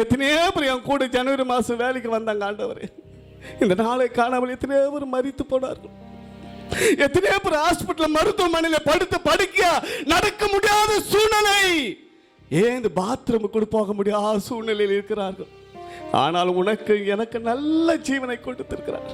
எத்தனையோ பேர் என் கூட ஜனவரி மாதம் வேலைக்கு வந்தாங்க ஆண்டவரே. இந்த நாளை காணாமல் எத்தனையோ பேர் மரித்து போனார்கள். எத்தனையோ பேர் ஹாஸ்பிட்டல் மருத்துவமனையில் படுத்து படுக்கையா நடக்க முடியாத சூழ்நிலை, ஏன் இந்த பாத்ரூம் கூட போக முடியாத சூழ்நிலையில் இருக்கிறார்கள். ஆனால் உனக்கு எனக்கு நல்ல ஜீவனை கொடுத்திருக்கிறார்,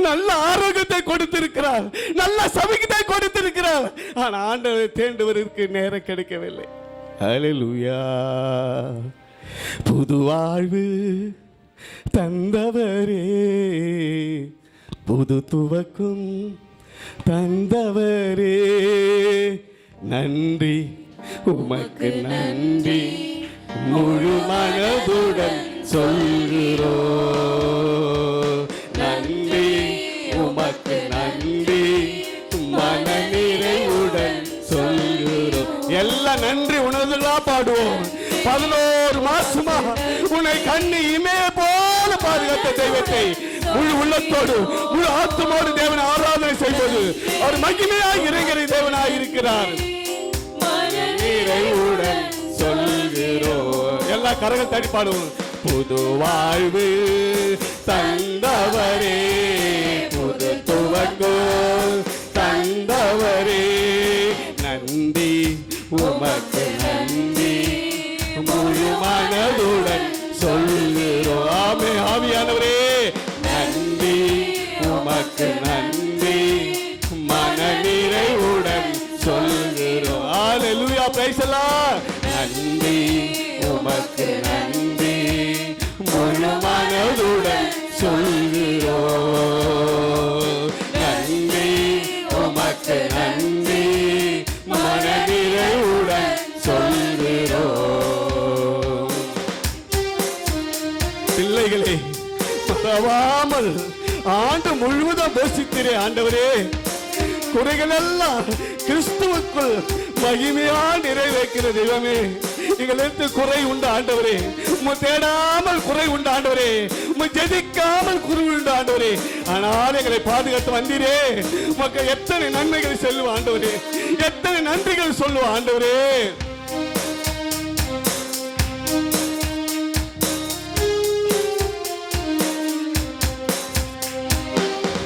நல்ல ஆரோக்கியத்தை கொடுத்திருக்கிறார், நல்ல சமீபத்தை கொடுத்திருக்கிறார். ஆனால் ஆண்டவரை தேடுவதற்கு நேரம் கிடைக்கவில்லை. ஹல்லேலூயா. புது வாழ்வு தந்தவரே, புது துவக்கும் தந்தவரே, நன்றி உமக்கு நன்றி முழு மனதுடன் சொல்கிறோ. நன்றி உமக்கு நன்றி மன நிறைவுடன் சொல்கிறோ. எல்லாம் நன்றி உணர்வுகளா பாடுவோம். 11 மாசமா உன்னை கண்ணி இமே போல பாதுகாத்த தெய்வத்தை முழு உள்ளத்தோடு முழு ஆத்மோடு தேவனை ஆராதனை செய்வது அவர் மகிமையாய் இறைகிற தேவனாய் இருக்கிறார். நிறைவுடன் சொல்கிறோம். எல்லா கரங்கள் தட்டி பாடுவோம். புது வாழ்வு தந்தவரே, புது துவக்கம் தந்தவரே, நன்றி உமக்கு நன்றி முழு மனதுடன் சொல்கிறோம். ஆமே ஆவியானவரே, நன்றி உமக்கு நன்றி மன நிறைவுடன் சொல்கிறோம். ஹல்லேலூயா. Praise the lord. நன்றி உமக்கு நன்றி முழு மனதுடன் சொல்கிறோம். நன்றி உமக்கு நன்றி மன நிறைவுடன் சொல்கிறோம். பிள்ளைகளே, மறவாமல் ஆண்டு முழுவதும் போஷிக்கிறே ஆண்டவரே. குறைகள் எல்லாம் கிறிஸ்துவுக்குள் மகிமையா நிறைவேற்கிற தெய்வமே, எங்களுக்கு குறை உண்டு ஆண்டவரே. தேடாமல் குறை உண்டு ஆண்டவரே, ஜெதிக்காமல் குறை உண்டு ஆண்டவரே. ஆனால் எங்களை பாதுகாத்து வந்தீரே, மக்கள் எத்தனை நன்மைகள் சொல்லுவோம் ஆண்டவரே, எத்தனை நன்றிகள் சொல்லுவோம் ஆண்டவரே.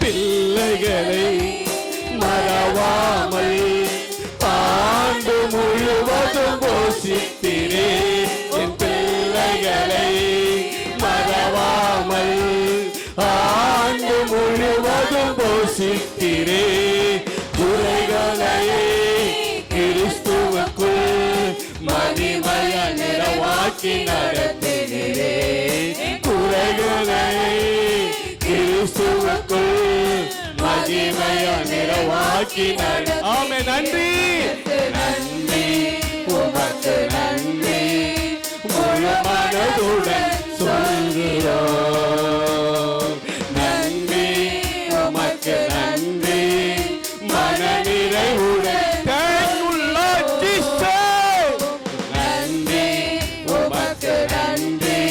பிள்ளைகளை மறவாமல் ஆண்டு முழுவதும் போஷித்தீரே. என் பிள்ளைகளை மறவாமல் ஆண்டு முழுவதும் போஷித்தீரே. குறைகளை கிறிஸ்துவுக்குள் மகிமைய நிறைவாக்கி நடத்தினீரே. குறைகளை கிறிஸ்துவுக்குள் மகிமைய நிறைவாக்கி நட. ஆமே. நன்றி நன்றி உமக்கு நன்றி முழு மனதுடன் சொல்கிறோம். நன்றி உமக்கு நன்றி மன நிறைவுடன். நன்றி உமக்கு நன்றி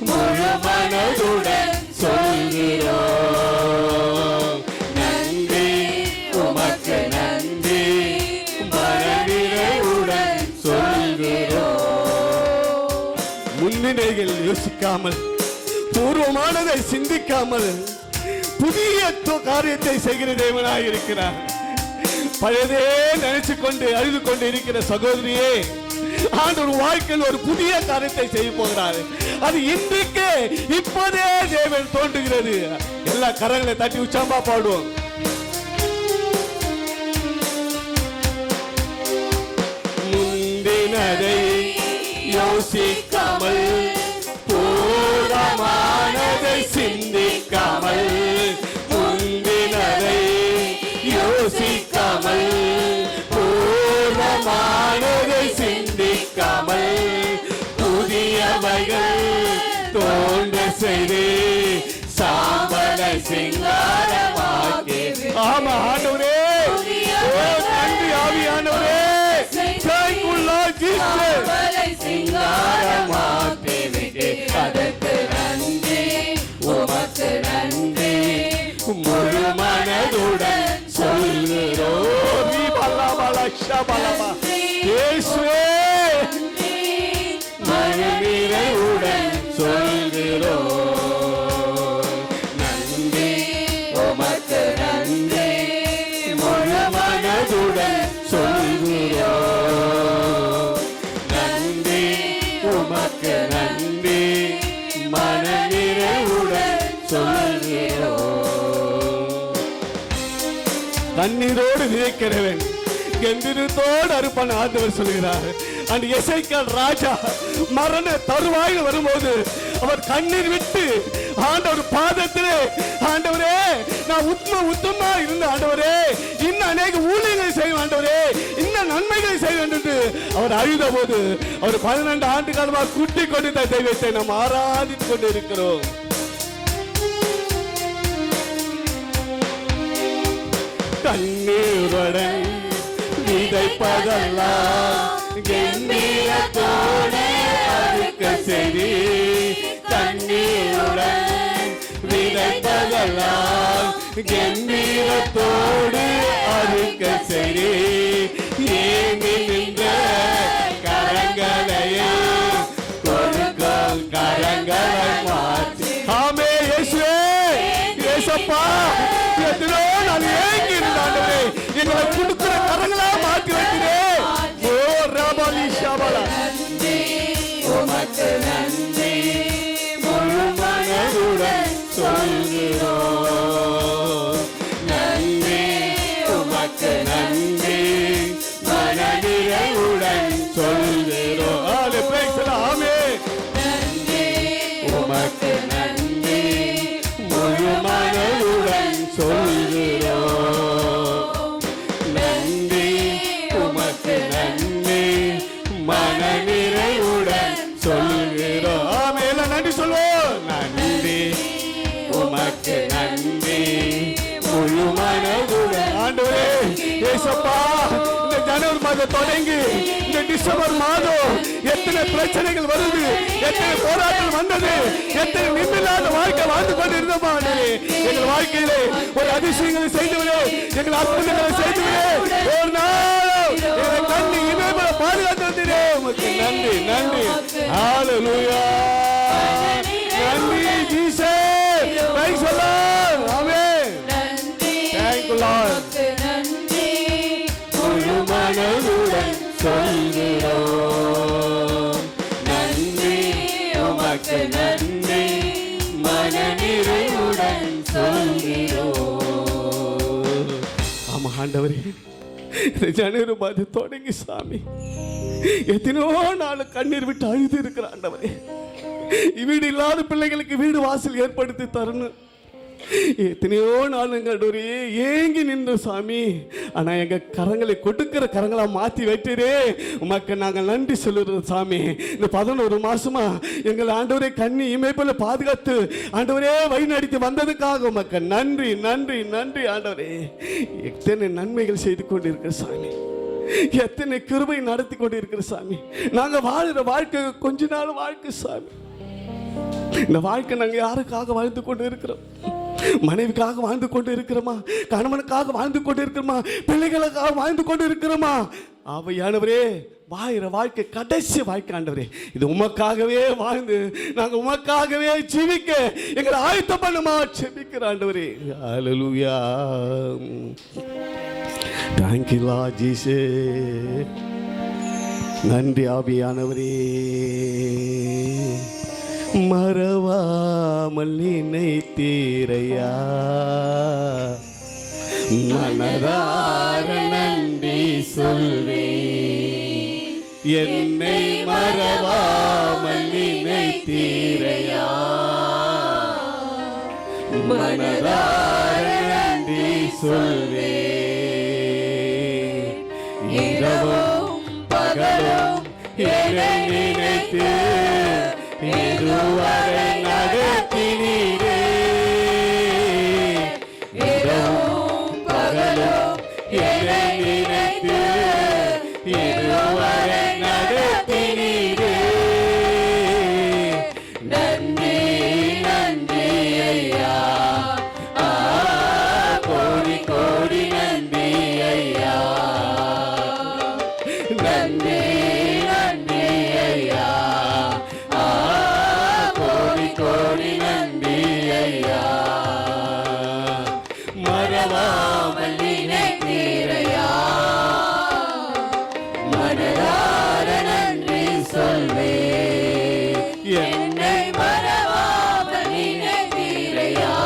முழு மனதுடன் சொல்கிறோம். நன்றி உமக்கு நன்றி மன நிறைவுடன் சொல்கிறோம். முன்னிலைகள் யோசிக்காமல், பூர்வமானதை சிந்திக்காமல் புதிய காரியத்தை செய்கிற தேவனாய் இருக்கிறார். பழையதே நினைச்சு கொண்டு அழுது கொண்டு இருக்கிற சகோதரியே, ஆண்டவர் வாழ்க்கையில் ஒரு புதிய காரியத்தை செய்ய போகிறார். அது இன்றைக்கு இப்போதே தேவன் தோன்றுகிறது. எல்லா கரங்களை தட்டி உச்சாம்பா பாடுவோம். முந்தினதை யோசிக்காமல், பூர்வமானதை சிந்திக்காமல், முந்தினதை யோசிக்காமல், பூர்வமானதை சிந்திக்காமல், புதியவைகள் தோன்ற செய்து சாம்பலை சிங்காரமாக்கி. ஆமா ஆண்டவரே, நன்றி ஆவியானவரே. சிங்காரமாக்கி விட்டு அதற்கு நன்றி உமக்கு நன்றி முழு மனதுடன் சொல்கிறோம். மகிமையுடன் நன்றி மனநிறைவுடன் சொல்கிறோம். கண்ணீரோடு விதைக்கிறவன் கம்பீரத்தோடு அறுப்பான் ஆண்டவர் சொல்கிறார். அந்த எசேக்கியேல் ராஜா மரண தருவாயில் வரும்போது அவர் கண்ணீர் விட்டு ஆண்டவர் பாதத்திலே, ஆண்டவரே நான் உத்தமா இருந்த ஆண்டவரே, இன்னும் அநேக ஊழியர்களை செய்ய ஆண்டவரே, இன்னும் நன்மைகளை செய்ய வேண்டும் என்று அவர் அழுத போது அவர் 12 ஆண்டு காலமாக கூட்டிக் கொண்டிருந்த தெய்வத்தை நாம் ஆராதித்துக் கொண்டு இருக்கிறோம். கண்ணீருடன் விதைப்பதெல்லாம் கம்பீரத்தோடு அறுக்க சரி. கண்ணீருடன் விதைப்பதெல்லாம் கம்பீரத்தோடு அறுக்க சரி. ஏங்கி நின்ற கரங்களையே கொடுக்கும் கரங்களை மாற்றி. ஆமே இயேசுவே, இயேசப்பா, எத்தனோ நாள் ஏங்கி இருந்தாண்டே எங்களை கொடுக்கிற கரங்களா மாற்றி வைக்கிறேன். ஓ ரபாலி ஷாபாலா, உமக்கு நன்றி முழு மனதுடன் சொல்கிறோம். நன்றி உமக்கு நன்றி மனநிறைவுடன் சொல்கிறோம். ஆமே, உமக்கு நன்றி முழு மனதுடன் சொல்கிறோம். நன்றி உமக்கு நன்றி மனநிறைவுடன் சொல்கிறோம். ஆமே, எல்லாம் நன்றி சொல்வோம். நன்றி உமக்கு நன்றி முழு மனதுடன். ஆண்டவரே இயேசப்பா, இந்த ஜனவரி மாதம் தொடங்கி இந்த டிசம்பர் மாதம் எத்தனை பிரச்சனைகள் வருது, எத்தனை போராட்டம் வந்தது, எத்தனை நிம்மதியில்லாத வாழ்க்கை வாழ்ந்து கொண்டு இருந்தோமா. எங்கள் வாழ்க்கையிலே ஒரு அதிசயங்களை செய்துவிடு, எங்கள் அற்புதங்களை செய்துவிடு. ஒரு நாள் எங்களை கண்ணி இமைப்பட பாதுகாத்து வந்தீரே, உமக்கு நன்றி நன்றி. ஹல்லேலூயா, நன்றி Jesus, price the Lord. Amen, thank you Lord. முழு மனதுடன் சொல்கிறோம். நன்றி உமக்கு நன்றி மனநிறைவுடன் சொல்கிறோம். ஆமா ஆண்டவரே, இந்த ஜனவரி மாதம் தொடங்கி சாமி எத்தனையோ நாள் கண்ணீர் விட்டு அழுது இருக்கிற ஆண்டவரே, வீடு இல்லாத பிள்ளைகளுக்கு வீடு வாசல் ஏற்படுத்தி தரணும். எத்தனையோ நாள் எங்களுடைய ஏங்கி நின்ற சாமி, ஆனா எங்க கரங்களை கொடுக்கிற கரங்களா மாத்தி வைக்கிறே, உமக்கு நாங்கள் நன்றி சொல்லுறோம் சாமி. இந்த 11 மாசமா எங்களை ஆண்டவரே கண்ணி இமைப்போல பாதுகாத்து ஆண்டவரே வழி நடத்தி வந்ததுக்காக உமக்கு நன்றி நன்றி நன்றி. ஆண்டவரே எத்தனை நன்மைகள் செய்து கொண்டிருக்கிற சாமி, எத்தனை கிருபை நடத்தி கொண்டிருக்கிற சாமி. நாங்க வாழ்கிற வாழ்க்கை கொஞ்ச நாள் வாழ்க்கை சாமி. இந்த வாழ்க்கை நாங்க யாருக்காக வாழ்ந்து கொண்டு இருக்கிறோம்? மனைவிக்காக வாழ்ந்து கொண்டு இருக்கிறோமா? கணவனுக்காக வாழ்ந்து கொண்டு இருக்கிறோமா? பிள்ளைகளுக்காக வாழ்ந்து கொண்டு இருக்கிறோமா? ஆவியானவரே, வாழ்கிற வாழ்க்கை கடைசி வாழ்க்கை ஆண்டவரே, இது உமக்காகவே வாழ்ந்து நாங்கள் உமக்காகவே ஜீவிக்க எங்களை ஆயத்தம் பண்ணுமா ஜெபிக்கிற ஆண்டவரே. ஹல்லேலூயா, தேங்க் யூ லார்ட் ஜீசஸ். நன்றி ஆவியானவரே, மறவாமல் நினைத்தீரையா, மனதார நன்றி சொல்வேன். என்னை மறவாமல் நினைத்தீரையா, மனதார நன்றி சொல்வேன். இரவும் பகலும் என்னை நினைத்து இதுவரை நடத்தினீரே. இரவும் பகலும் என்னை நினைத்து இதுவரை நடத்தினீரே. நன்றி நன்றி ஐயா, கோடி கோடி நன்றி ஐயா. நன்றி நன்றி ஐயா, என்னை மறவாமல் நினைத்தீரையா,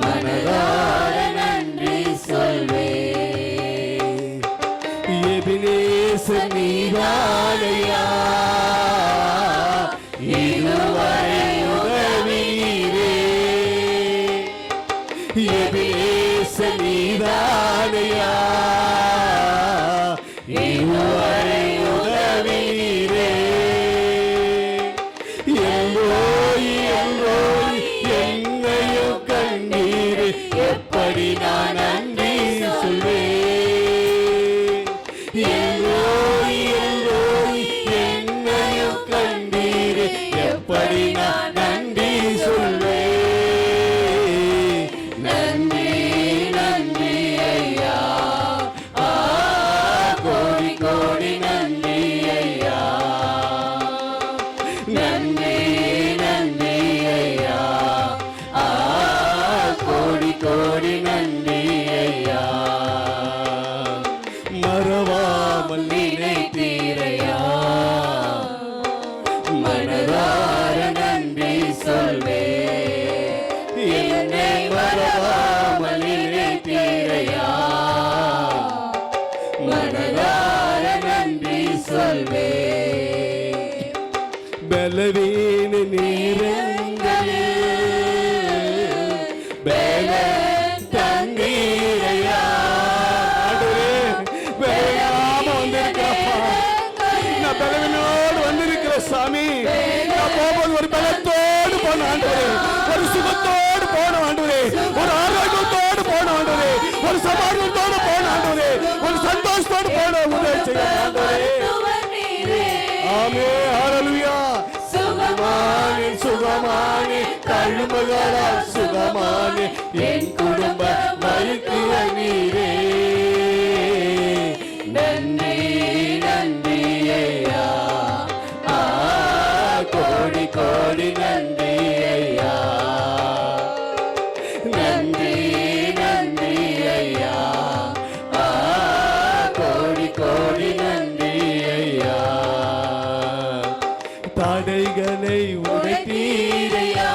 மனதார நன்றி சொல்வே. எபினேசர் நீதானையா, இதுவரை உதவினீரே. எபினேசர் நீதானையா, இதுவரை உதவினீரே. எல்லோய் எல்லோய் என்னையும் கண்டீரே, எப்படி நான் நன்றி சொல்வேன். எல்லோய் எல்லோய் என்னையும் கண்டீரே, எப்படி நான் நன்றி சொல்வேன். நன்றி நன்றி ஐயா, கோடி கோடி நன்றி ஐயா. நன்றி நன்றி ஐயா, கோடி கோடி நன்றி ஐயா. மறவாமல் நினைத்தீரையா, மனதார நன்றி சொல்வே. என்னை மறவாமல் நினைத்தீரையா, மனதார நன்றி சொல்வே. பலவீன நேரங்களில் பலன் தந்தீரையா. வேகாம வந்திருக்கப்பா, நான் பலவீனோடு வந்திருக்கிற சாமி. நான் போகும்போது ஒரு பலத்தோடு போன ஆண்டவரே, ஒரு சுகத்தோடு போன ஆண்டவரே, ஒரு ஆரோக்கியத்தோடு போன ஆண்டவரே, ஒரு சமாதானத்தோடு போன ஆண்டவரே, ஒரு சந்தோஷத்தோடு போன உதவி செய்ய ஆண்டவரே. ஆமே, ஹல்லேலூயா. சுகமானே சுகமானே தழும்புகளால் சுகமானே என் குடும்ப மருத்துவ நீரே. நன்றி நன்றி ஐயா, கோடி கோடி நன்றி ஐயா. நன்றி நன்றி ஐயா, கோடி கோடி நன்றி ஐயா. தடைகளை உடைத்தீரையா,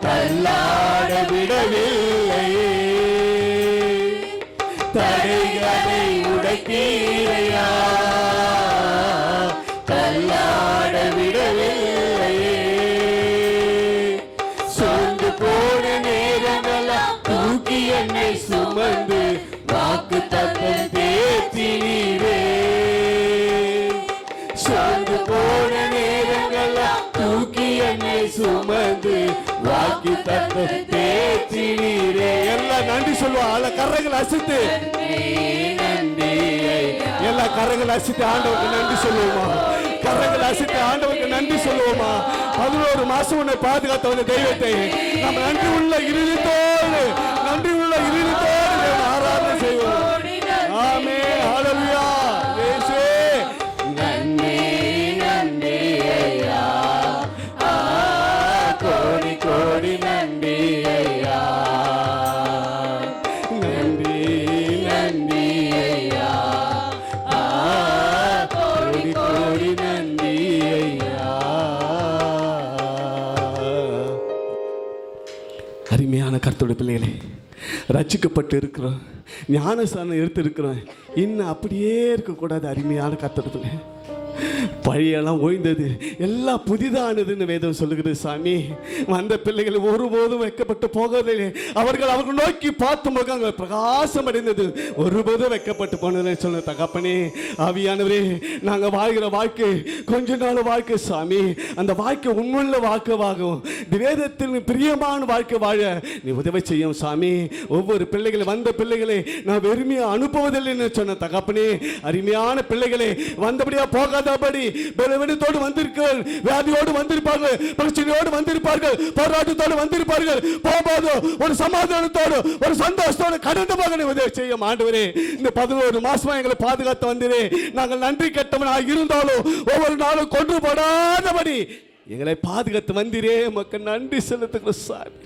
தள்ளாட விடவில்லையே. தடைகளை உடைத்தீரையா, தள்ளாட விடவில்லையே. சோர்ந்து போன நேரங்களெல்லாம் தூக்கி என்னை சுமந்து வாக்கு தத்தம் தேற்றினீரே. சோர்ந்து போன நேரங்களெல்லாம் தூக்கி என்னை சுமந்து வாக்கு தத்தம் தேற்றினீரே. எல்லாம் நன்றி சொல்லுவா. கரங்கள் அசைத்து நன்றி, எல்லா கரங்கள் அசைத்து ஆண்டவருக்கு நன்றி சொல்லுவோமா? கரங்கள் அசைத்து ஆண்டவருக்கு நன்றி சொல்லுவோமா? 11 மாசம் உன்னை பாதுகாத்த வந்த தெய்வத்தை நம்ம நன்றி உள்ள இருதயத்தோடு ஆராதனை செய்வோம். ஆமே, ஹல்லேலூயா. இயேசுவே நன்றி நன்றி ஐயா, கோடி கோடி நன்றி ஐயா. நன்றி நன்றி ஐயா, கோடி கோடி நன்றி ஐயா. அருமையான கர்த்தருடைய பிள்ளைகளே, ரட்சிக்கப்பட்டு இருக்கிறோம், ஞானஸ்தானம் எடுத்து இருக்கிறோம். இன்னும் அப்படியே இருக்கக்கூடாது. அருமையான கர்த்தருடைய பிள்ளை, பழையெல்லாம் ஓய்ந்தது, எல்லாம் புதிதானதுன்னு வேதம் சொல்லுகிறது. சாமி, வந்த பிள்ளைகள் ஒருபோதும் வைக்கப்பட்டு போகவில்லை. அவர்கள் நோக்கி பார்த்து முகங்கள் பிரகாசம் அடைந்தது, ஒருபோதும் வைக்கப்பட்டு போனதுன்னு சொன்ன தகப்பனே, ஆவியானவரே, நாங்கள் வாழ்கிற வாழ்க்கை கொஞ்ச நாள் வாழ்க்கை சாமி, அந்த வாழ்க்கை உண்மையுள்ள வாழ்க்கைவாகும், வேதத்தில் பிரியமான வாழ்க்கை வாழ நீ உதவி செய்யும் சாமி. ஒவ்வொரு பிள்ளைகளை, வந்த பிள்ளைகளை நான் வெறுமையா அனுப்புவதில்லைன்னு சொன்ன தகப்பனே, அருமையான பிள்ளைகளை வந்தபடியா போகாதபடி பலவீனத்தோடு வந்திருக்கள், வியாதியோடு வந்திருப்பார்கள், பிரச்சனையோடு வந்திருப்பார்கள், போராட்டத்தோடு வந்திருப்பார்கள். போகும்போது ஒரு சமாதானத்தோடு ஒரு சந்தோஷத்தோடு கடந்த போக உதவி செய்யும் ஆண்டவரே. இந்த 11 மாசமா எங்களை பாதுகாத்து வந்தீரே. நாங்கள் நன்றி கெட்டவனாக இருந்தாலும் ஒவ்வொரு நாளும் கொன்று போடாதபடி எங்களை பாதுகாத்து வந்தீரே. மக்கள் நன்றி செலுத்துகிறோம் சாமி.